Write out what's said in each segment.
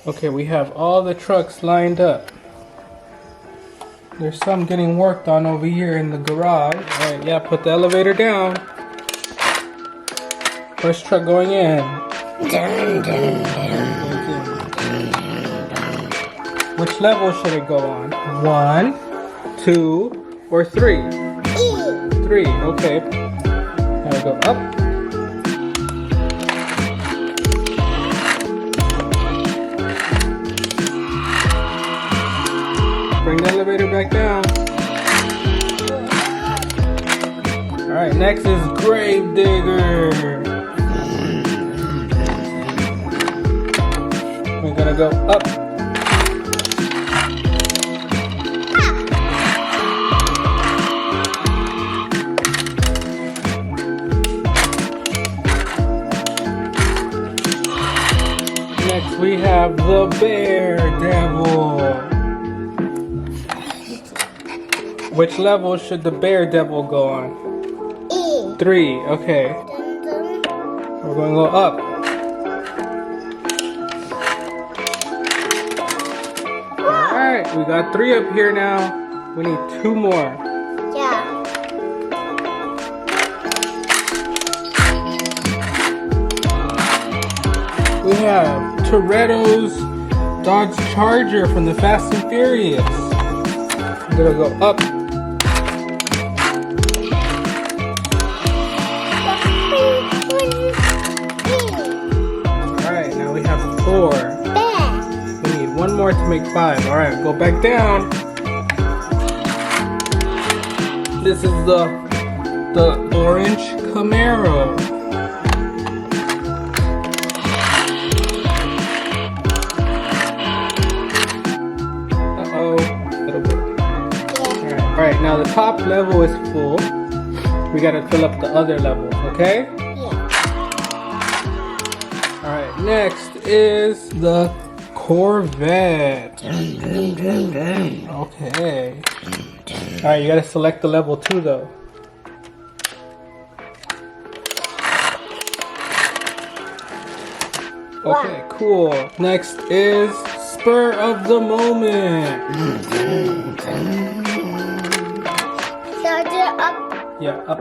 Okay, we have all the trucks lined up. There's some getting worked on over here in the garage. Alright, yeah, put the elevator down. First truck going in. Which level should it go on? 1, 2, or 3? 3, okay. Now we go up. Bring the elevator back down. Alright, next is Grave Digger. We're gonna go up. Next we have the Bear Devil. Which level should the Bear Devil go on? 3, okay. We're going to go up. Alright, we got 3 up here now. We need 2 more. Yeah. We have Toretto's Dodge Charger from the Fast and Furious. I'm gonna go up. Alright, now we have 4. We need 1 more to make 5. Alright, go back down. This is the orange Camaro. Alright, now the top level is full. We gotta fill up the other level, okay? Yeah. Alright, next is the Corvette. Okay. Alright, you gotta select the level 2 though. Okay, cool. Next is Spur of the Moment. Up. Yeah, up.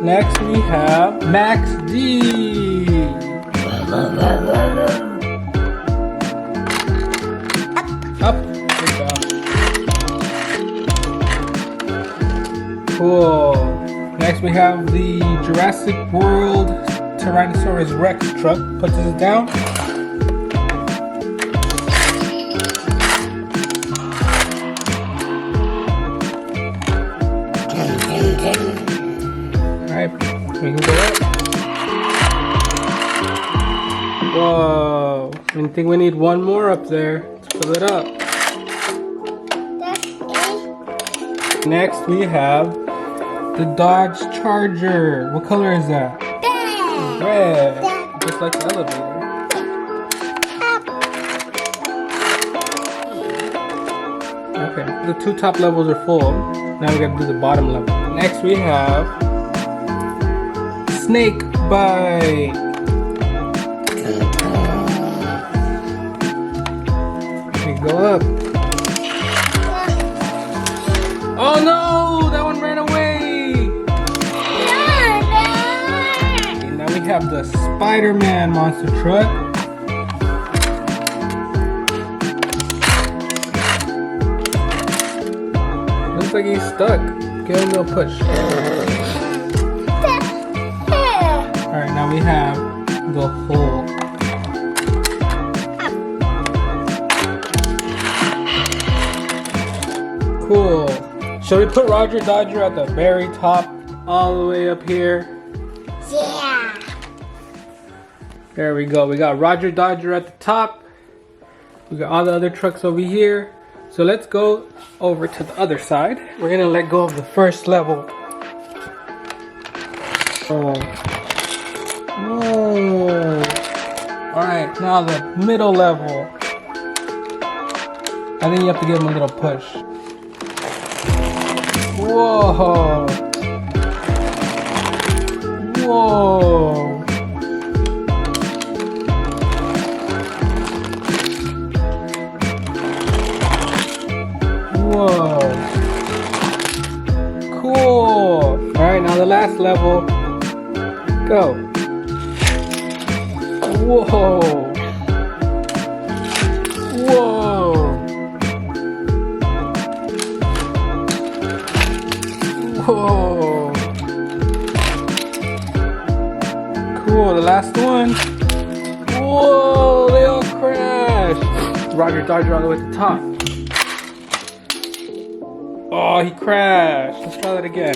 Next we have Max D. Up. Good job. Cool. Next we have the Jurassic World Tyrannosaurus Rex truck. Put this down. Alright, we can go up. Whoa. I think we need 1 more up there. Let's fill it up. That's it. Next we have the Dodge Charger. What color is that? Red. Just like the elevator. Okay, the 2 top levels are full. Now we gotta do the bottom level. Next we have Snake Bite. We go up. Oh no! That one ran away! Okay, now we have the Spider-Man monster truck. Looks like he's stuck. Give him a little push. Alright, now we have the hole. Cool. Shall we put Roger Dodger at the very top, all the way up here? Yeah. There we go. We got Roger Dodger at the top. We got all the other trucks over here. So let's go over to the other side. We're gonna let go of the first level. Oh. Whoa. Alright, now the middle level. I think you have to give him a little push. Whoa. Whoa. Whoa. Cool. Alright, now the last level. Go. Whoa. Whoa. Whoa. Cool, the last one. Whoa, they all crashed. Roger Dodger all the way to the top. Oh, he crashed. Let's try that again.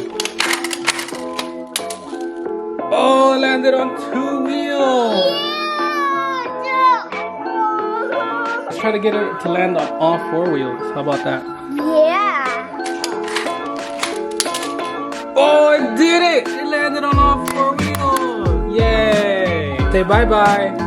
Oh, it landed on 2 wheels. Let's try to get it to land on all 4 wheels. How about that? Yeah. Oh, it did it! It landed on all 4 wheels. Yay! Say bye-bye.